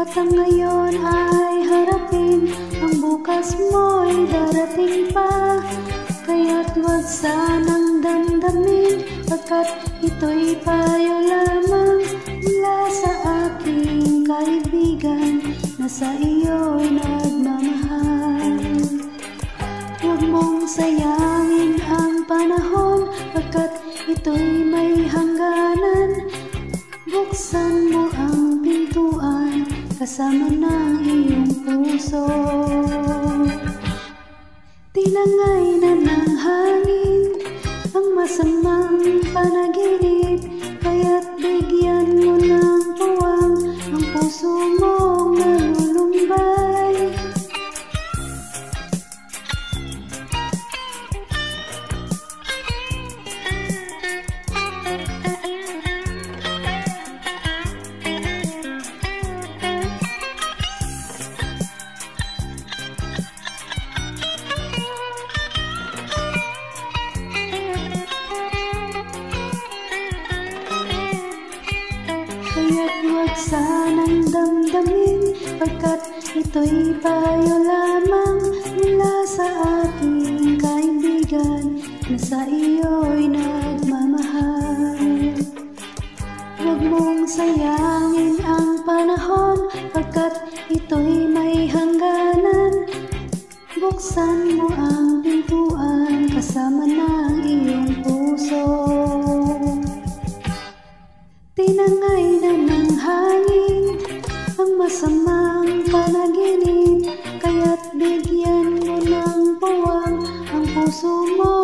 At ang ngayon ay harapin, ang bukas mo'y darating pa. Kaya't huwag sanang damdamin, pagkat ito'y payo lamang mula sa aking kaibigan na sa iyo'y nagmamahal. Huwag mong sayangin ang panahon, pagkat ito'y may hangganan. Buksan mo ang pintuan kasama ng iyong puso. Tinangay na ng hangin ang masamang panaginip, kaya't bigyan mo ng puwang ang puso mong nalulumbay. Kaya't huwag sanang damdamin, pagkat ito'y payo lamang mula sa aking kaibigan na sa iyo'y nagmamahal. Huwag mong sayangin ang panahon, pagkat ito'y may hangganan. Buksan mo ang pintuan kasama ng iyong puso. Tinangay na ng hangin ang masamang panaginip, kaya't bigyan mo ng puwang ang puso mo